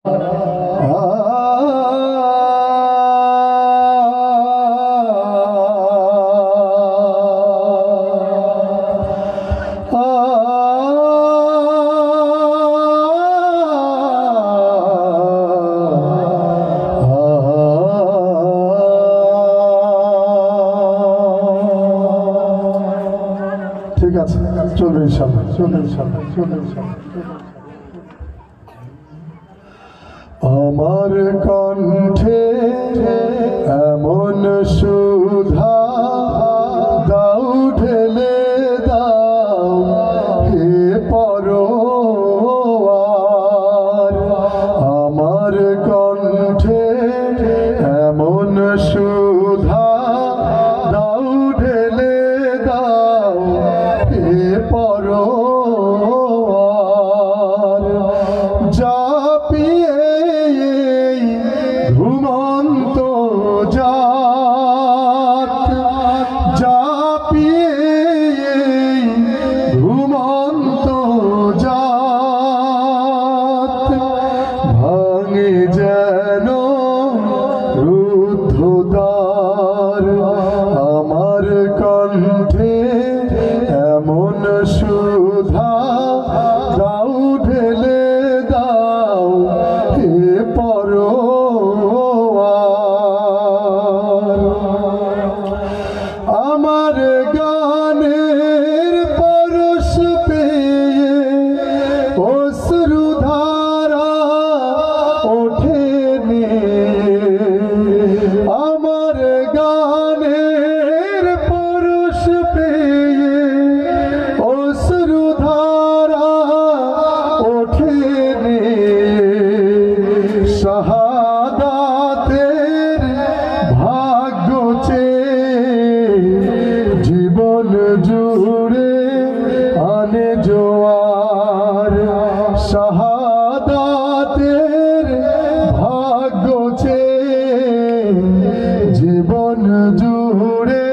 ঠিক আছে, চলবে ইনশাআল্লাহ, চলবে ইনশাআল্লাহ, চলবে ইনশাআল্লাহ। আমার কণ্ঠে এমন সুধা দাও ঢেলে দাও হে পরওয়ার। আমার কণ্ঠে এমন সুধা দাও ঢেলে দাও হে পরওয়ার। যা পিয়ে ঘুমন্ত জাত, যা পিয়ে ঘুমন্ত জাত, ভাঙে যেন রুদ্ধ দ্বার। আমার কণ্ঠে এমন সুধা দাও ঢেলে দাও হে পরওয়ার। আমার গানের পরশ পেয়ে অশ্রুধারা ওঠে আমার গানের পরশ পেয়ে অশ্রুধারা ওঠে শাহাদাতের ভাগ্য চেয়ে জীবন জুড়ে আনে জোয়ার। শাহাদাতের ভাগ্য চেয়ে জীবন জুড়ে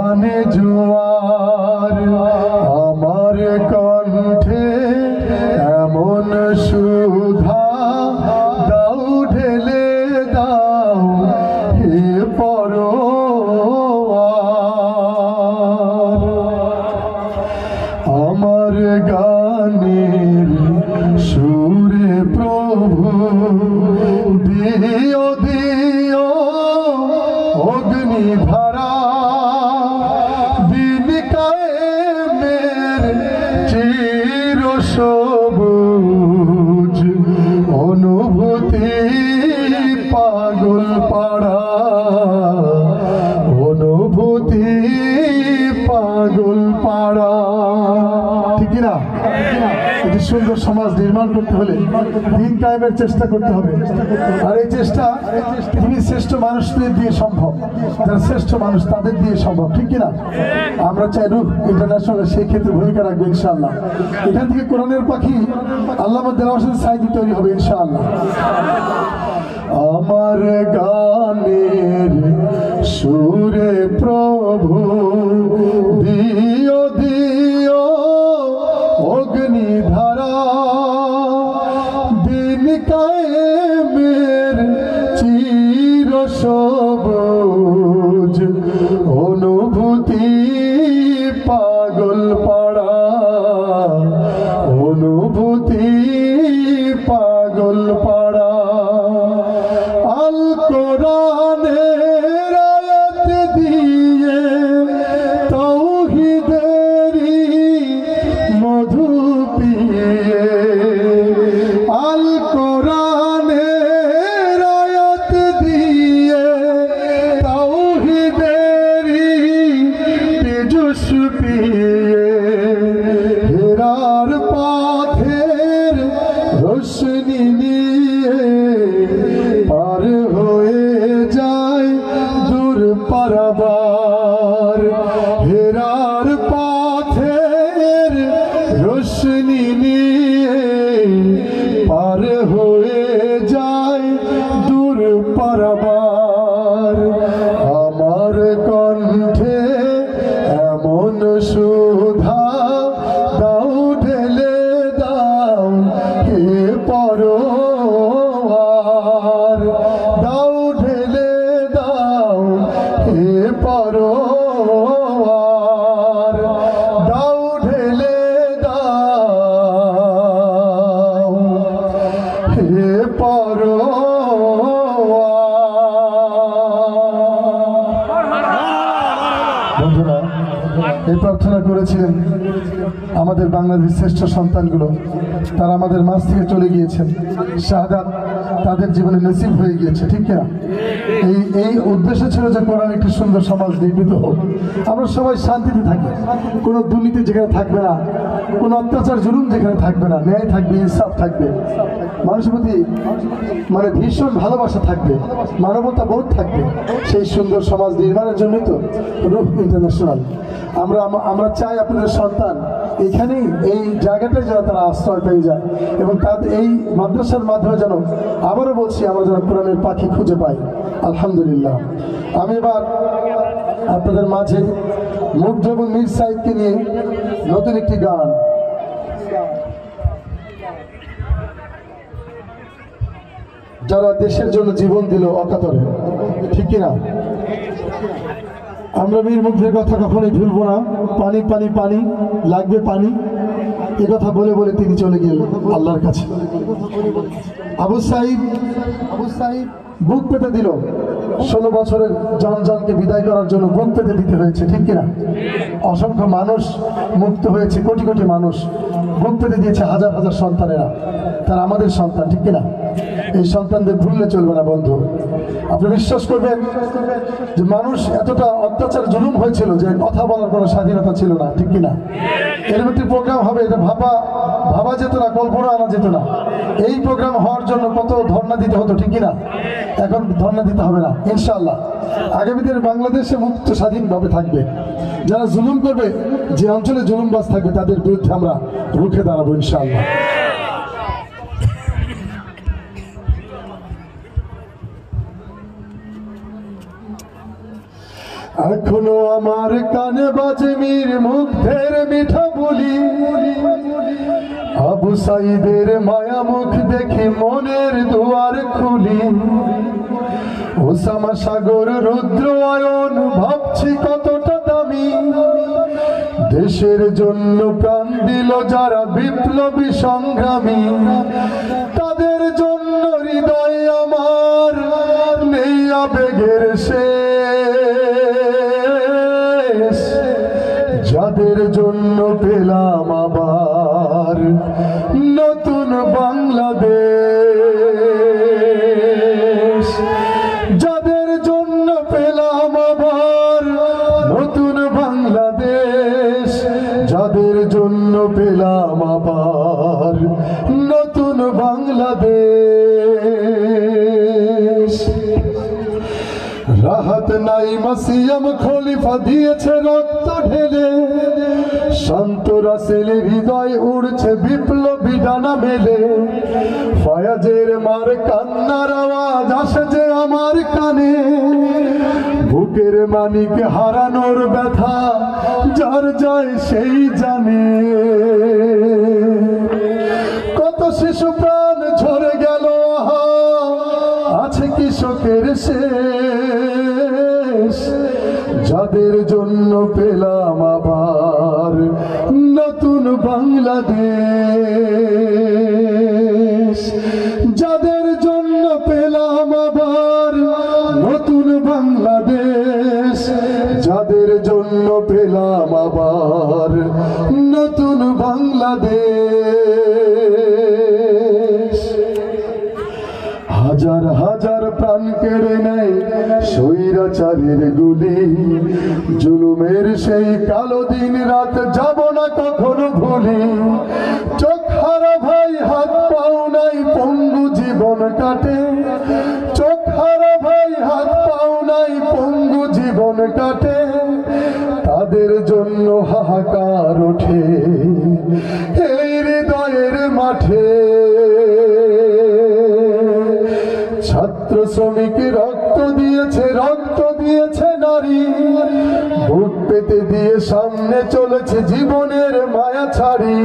আনে জোয়ার। আমার কণ্ঠে এমন সুধা দাও ঢেলে দাও হে পরওয়ার। আমার গানের সুরে প্রভু দিও দিও অগ্নিধারা। দিন কায়েমের চির সবুজ অনুভূতি পাগল পাড়া, অনুভূতি পাগল পাড়া। ঠিক না? একটি সুন্দর সমাজ নির্মাণ করতে হলে দিন কায়েমের চেষ্টা করতে হবে। আর এই চেষ্টা পৃথিবীর শ্রেষ্ঠ মানুষদের দিয়ে সম্ভব, যারা শ্রেষ্ঠ মানুষ তাদের দিয়ে সম্ভব। ঠিক কিনা? আমরা চাই রূহ ইন্টারন্যাশনাল সেই ক্ষেত্রে ভূমিকা রাখবো ইনশাআল্লাহ। এখান থেকে কোরআনের পাখি আল্লামা দেলাওয়ার হোসেন সাঈদী তৈরি হবে ইনশাআল্লাহ। আমার গানের সুরে প্রভু দিও দিও অগ্নিধারা। দিন কায়েমের চির সবুজ অনুভূতি পাগল পাড়া, অনুভূতি পাগল পাড়া। আল কোরআনের আয়াত দিয়ে তাওহীদেরই মধু পিয়ে। আল কোরআনের আয়াত দিয়ে তাওহীদেরই তেজস পিয়ে। হেরার পথের রোশনি নিয়ে পার হয়ে যায় দূর পারাবার। হেরার পথের রোশনি নিয়ে পার হয়ে যায় দূর পারাবার। আমার কণ্ঠে এমন সুধা দাও ঢেলে দাও হে পরওয়ার। পরোয়া। বন্ধুরা, এই প্রার্থনা করেছিলেন আমাদের বাংলাদেশের শ্রেষ্ঠ সন্তানগুলো, তারা আমাদের মাঝ থেকে চলে গিয়েছেন, শাহাদাত তাদের জীবনে নসিব হয়ে গিয়েছে, ঠিক না? এই উদ্দেশ্য ছিল যে কোরআন একটি সুন্দর সমাজ নির্মিত হোক, আমরা সবাই শান্তিতে থাকি, কোনো দুর্নীতি যেখানে থাকবে না, কোনো অত্যাচার জুলুম যেখানে থাকবে না, ন্যায় থাকবে, ইনসাফ থাকবে, মানুষের প্রতি মানে ভীষণ ভালোবাসা থাকবে, মানবতা বোধ থাকবে। সেই সুন্দর সমাজ নির্মাণের জন্যই তো রূহ ইন্টারন্যাশনাল। আমরা চাই আপনাদের সন্তান এখানেই এই জায়গাটায় যেন তারা আশ্রয় পেয়ে যায়, এবং তাদের এই মাদ্রাসার মাধ্যমে যেন, আবারও বলছি, আমরা যেন কোরআনের পাখি খুঁজে পাই। আলহামদুলিল্লাহ। আমি এবার আপনাদের মাঝে মুগ্ধ এবং মীর সাইদকে নিয়ে নতুন একটি গান, যারা দেশের জন্য জীবন দিল অকাতরে, ঠিক কিনা? আমরা মীর মুগ্ধের কথা কখনোই ভুলবো না। পানি পানি পানি লাগবে পানি, এ কথা বলে বলে তিনি চলে গেলেন আল্লাহর কাছে। আবু সাইদ বুক পেতে দিল, 16 বছরের জনকে বিদায় করার জন্য বুক পেতে দিতে হয়েছে, ঠিক কিনা? অসংখ্য মানুষ মুক্ত হয়েছে, কোটি কোটি মানুষ বুক পেতে দিয়েছে, হাজার হাজার সন্তানেরা, তারা আমাদের সন্তান, ঠিক কিনা? এই সন্তানদের ভুললে চলবে না বন্ধু। আপনি বিশ্বাস করবেন যে মানুষ এতটা অত্যাচার জুলুম হয়েছিল যে কথা বলার কোনো স্বাধীনতা ছিল না, ঠিক কিনা? এরকম একটি প্রোগ্রাম হবে, এটা ভাবা যেত না, কল্পনা আনা যেত না। এই প্রোগ্রাম হওয়ার জন্য কত ধর্ণা দিতে হতো, ঠিক কিনা? এখন ধর্ণা দিতে হবে না ইনশাআল্লাহ। আগামী দিনে বাংলাদেশে মুক্ত স্বাধীনভাবে থাকবে। যারা জুলুম করবে, যে অঞ্চলে জুলুমবাজ থাকবে, তাদের বিরুদ্ধে আমরা রুখে দাঁড়াবো ইনশাআল্লাহ। এখনো আমার কানে বাজে মীর মুগ্ধের মিঠা বলি, আবু সাইদের মায়া মুখ দেখে মনের দুয়ার খুলি। ওসামা সাগর রুদ্র আয়ন ভাবছি কতটা দামি, দেশের জন্য প্রাণ দিল যারা বিপ্লবী সংগ্রামী, তাদের জন্য হৃদয় আমার নেই আবেগের শেষ, যাদের জন্য পেলাম আবার নতুন বাংলাদেশ, যাদের জন্য পেলাম আবার নতুন বাংলাদেশ, যাদের জন্য পেলাম আবার নতুন বাংলাদেশ। রাহাত নাই মাসিয়াম খলিফা দিয়েছে রক্ত ঢেলে, শান্ত রাসেলের হৃদয় উড়ছে বিপ্লবী ডানা মেলে। ফয়াজের মার কান্নার আওয়াজ আসে যে আমার কানে, বুকের মানিক হারানোর ব্যথা যার যায় সেই জানে। কত শিশু প্রাণ ঝরে গেল, আছে কৃষকের শেষ, যাদের জন্য পেলাম আবার নতুন বাংলাদেশ, যাদের জন্য পেলাম আবার নতুন বাংলাদেশ, যাদের জন্য পেলাম আবার নতুন বাংলাদেশ। হাজার হাজার প্রাণ কেড়ে নেয় স্বৈরাচারের গুলি, জুলুমের সেই কালো দিন রাত যাব না কখনো ভুলি। চোখ হারা ভাই হাত পাও নাই পঙ্গু জীবন কাটে, চোখ হারা ভাই হাত পাও নাই পঙ্গু জীবন কাটে, তাদের জন্য হাহাকার ওঠে এই হৃদয়ের মাঠে। ছাত্র শ্রমিক রক্ত দিয়েছে নারী, বুক পেতে দিয়ে সামনে চলেছে জীবনের মায়া ছাড়ি।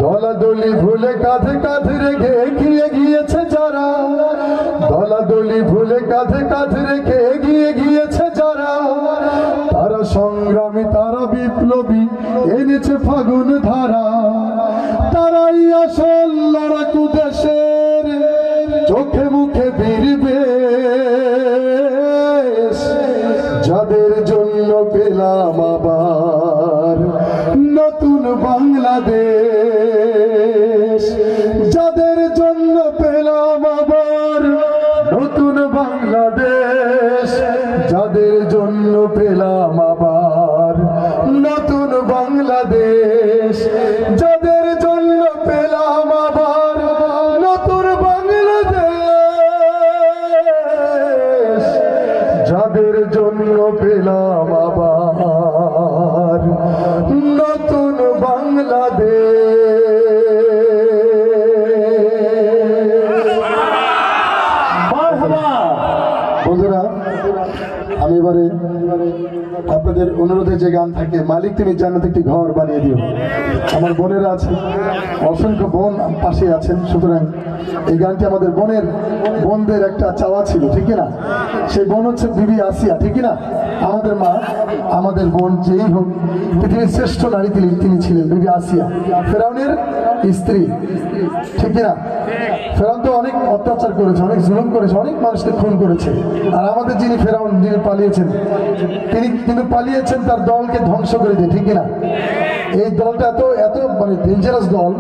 দলাদলি ভুলে কাঁধে কাঁধে রেখে এগিয়ে গিয়েছে যারা, দলাদলি ভুলে কাঁধে কাঁধে রেখে এগিয়ে গিয়েছে যারা, তারা সংগ্রামী, তারা বিপ্লবী, এনেছে ফাগুন ধারা, তারাই আসল লড়াকু দেশের চোখে মুখে বীরবে যাদের জন্য পেলাম আবার নতুন বাংলাদেশ, যাদের জন্য পেলাম আবার নতুন বাংলাদেশ, যাদের জন্য পেলাম আবার নতুন বাংলাদেশ, যাদের জন্য পেলাম আবার নতুন বাংলাদেশ, যাদের জন্য পেলাম আবার নতুন বাংলাদেশ। বন্ধুরা, আমি এবারে আপনাদের অনুরোধে যে গান থাকে, মালিক তুমি জান্নাতে একটি ঘর বানিয়ে দিও। আমার বোনেরা আছে, অসংখ্য বোন পাশে আছেন, সুতরাং এই গানটি আমাদের বোনদের একটা চাওয়া ছিল, ঠিক না? সেই বোন হচ্ছে বিবি আসিয়া, ঠিক না? আমাদের মা, আমাদের বোন, যেই হোক, পৃথিবীর শ্রেষ্ঠ নারী তিনি ছিলেন বিবি আসিয়া, ফেরাউনের স্ত্রী, ঠিক না? ফেরাউন তো অনেক অত্যাচার করেছে, অনেক জুলুম করেছে, অনেক মানুষকে খুন করেছে। আর আমাদের যিনি ফেরাউন, যিনি পালিয়েছেন, তিনি পালিয়েছেন তার দলকে ধ্বংস করে দিয়ে, ঠিক না? এই দলটা এত মানে ডেঞ্জারাস দল,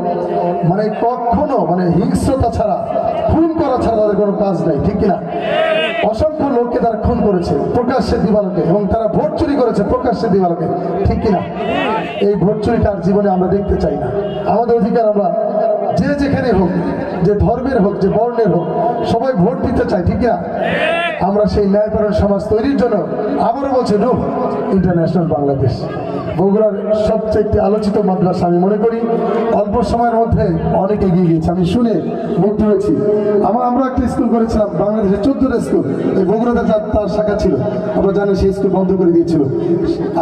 মানে কখনো মানে হিংস্রতা ছাড়া, খুন করা ছাড়া তাদের কোনো কাজ নাই, ঠিক না? অসংখ্য লোককে তারা খুন করেছে প্রকাশ্যে দিবালোকে, এবং তারা ভোট চুরি করেছে প্রকাশ্যে দিবালোকে, ঠিক কিনা? এই ভোট চুরিটার জীবনে আমরা দেখতে চাই না। আমাদের অধিকার আমরা যে যেখানে হোক, যে ধর্মের হোক, যে বর্ণের হোক, সবাই ভোট দিতে চাই, ঠিক না? আমরা সেই ন্যায়পরায়ণ সমাজ তৈরির জন্য আবারও বলছি রূপ ইন্টারন্যাশনাল বাংলাদেশ বগুড়ার সবচেয়ে আলোচিত মাদ্রাসা। আমি মনে করি অল্প সময়ের মধ্যে অনেক এগিয়ে গিয়েছে, আমি শুনে মুগ্ধ হয়েছি। আমরা একটা স্কুল করেছিলাম, বাংলাদেশের 14টা স্কুল, এই বগুড়াতে তার শাখা ছিল। আমরা জানি সেই স্কুল বন্ধ করে দিয়েছিল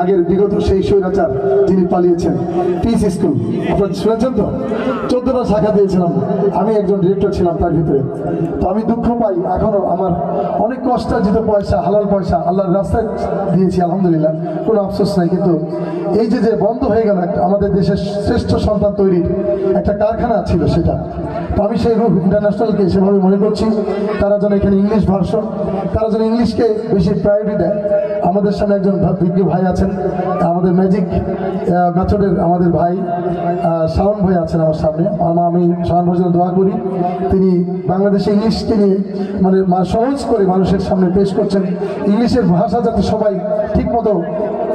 আগের বিগত সেই স্বৈরাচার যিনি পালিয়েছেন। পিস স্কুল আপনারা শুনেছেন তো, 14টা শাখা দিয়েছিলাম, আমি একজন ডিরেক্টর ছিলাম তার ভিতরে। তো আমি দুঃখ পাই, এখনো আমার অনেক কষ্টার্জিত পয়সা, হালাল পয়সা আল্লাহর রাস্তায় দিয়েছি, আলহামদুলিল্লাহ, কোনো আফসোস নাই। কিন্তু এই যে বন্ধ হয়ে গেল আমাদের দেশের শ্রেষ্ঠ সন্তান তৈরির একটা কারখানা ছিল সেটা। তো আমি সেই রূপ ইন্টারন্যাশনালকে সেভাবে মনে করছি, তারা যেন এখানে ইংলিশ ভার্সন, তারা যেন ইংলিশকে বেশি প্রায়োরিটি দেয়। আমাদের সামনে একজন বিজ্ঞ ভাই আছেন, আমাদের ম্যাজিক মেথডের আমাদের ভাই শাওন ভাই আছেন আমার সামনে। আমি শাওন ভাইয়ের জন্য দোয়া করি, তিনি বাংলাদেশে ইংলিশকে নিয়ে মানে সহজ করে মানুষের সামনে পেশ করছেন। ইংলিশের ভাষা যাতে সবাই ঠিক মতো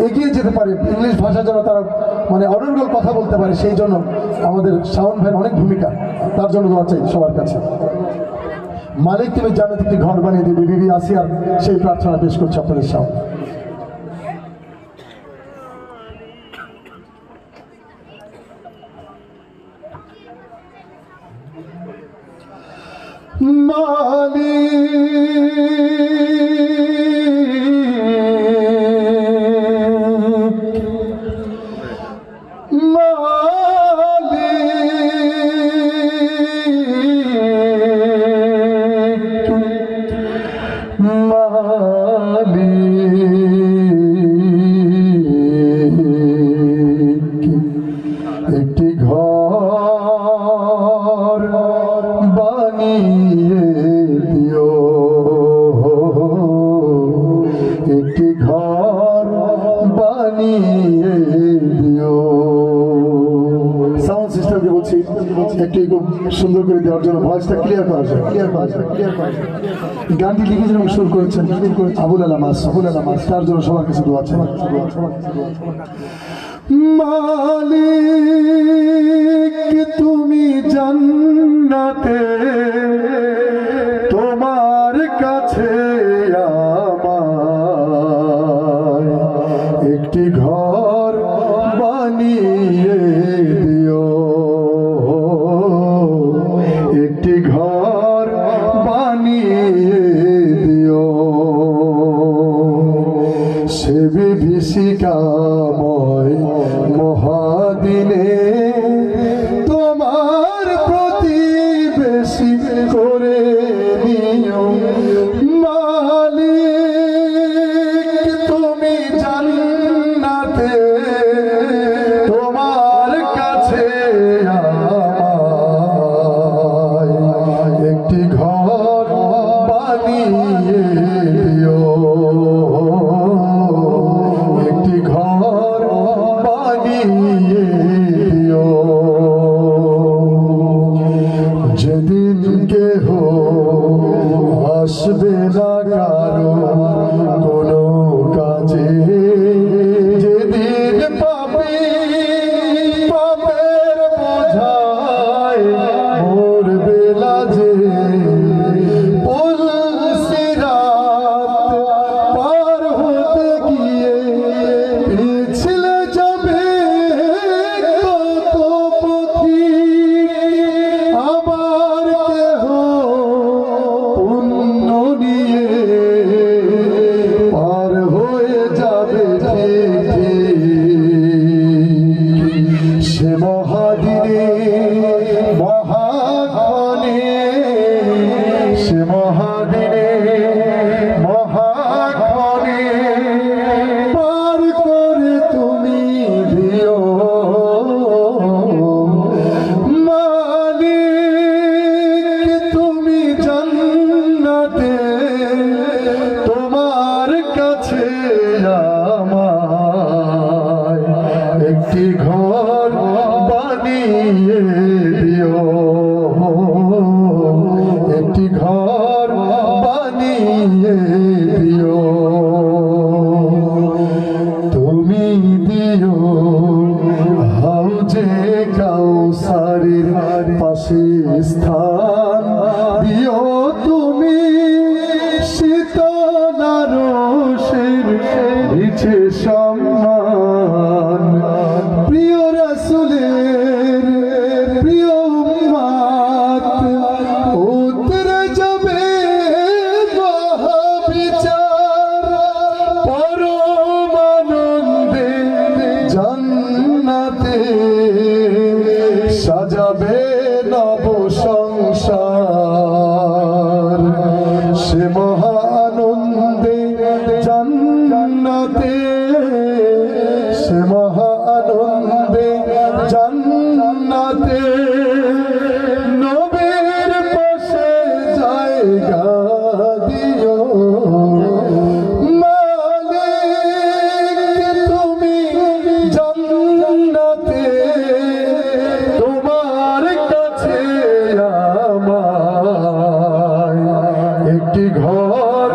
এগিয়ে যেতে পারে, ইংলিশ ভাষা যেন তারা মানে অনর্গল কথা বলতে পারে, সেই জন্য আমাদের শাওন ভাইয়ের অনেক ভূমিকা, তার জন্য দোয়া চাই সবার কাছে। মালিক তুমি জান্নাতে একটি ঘর বানিয়ে দিবি, বিবি আসিয়ার সেই প্রার্থনা পেশ করছে আপনাদের সামনে। একটি ঘর বানিয়ে দিও, একটি ঘর বানিয়ে দিও। সাউন্ড সিস্টেমকে বলছি একটু খুব সুন্দর করে দেওয়ার জন্য, ভয়েসটা ক্লিয়ার করা যায়, গানটি লিখেছেন এবং সুর করেছেন আবুল আলামাস, তার জন্য সবার কাছে দোয়া চাই। মালিক তুমি জান্নাতে তোমার কাছে আমার একটি ঘর বানিয়ে দিও, একটি ঘর বানিয়ে দিও। সে বিভীষিকাময় মহাদিনে তোমার প্রতিবেশ কেহ আসবে না কারো কোনো কাজে। যেদিন পাপী পাপের বোঝায় মরবে লাজে, পার হতে গিয়ে পিছলে যাবে কত পথি। আবার কেহ পুণ্য নিয়ে পার হয়ে যাবে সে মহাদিনে মহাক্ষণে, সে মহাদিনে মহাক্ষণে পার করে তুমি দিও মালিক। তুমি জান্নাতে তোমার কাছে আমায় একটি ঘর বানিয়ে দিও, একটি ঘর বানিয়ে দিও। তুমি দিও হাউজে কাউসারের পাশে স্থান, দিও তুমি শীতল আরশের নিচে সম্মান। প্রিয় রাসূলের প্রিয় উম্মত উতরে যাবে মহাবিচার, পরম আনন্দে জান্নাতে সাজাবে নব সংসার। সে মহা আনন্দে জান্নাতে, সে মহা আনন্দে জান্নাতে নবীর পাশে জায়গা দিও মালিক। তুমি জান্নাতে তোমার কাছে আমায় একটি ঘর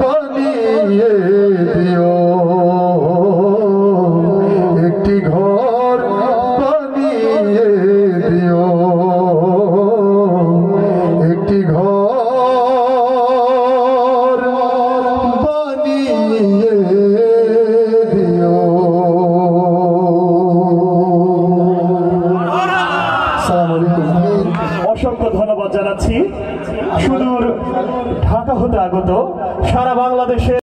বানিয়ে দিও, একটি ঘর বানিয়ে দিও, একটি ঘর বানিয়ে দিও। আসসালামু আলাইকুম। অসংখ্য ধন্যবাদ জানাচ্ছি সুদূর ঢাকা হতে আগত সারা বাংলাদেশে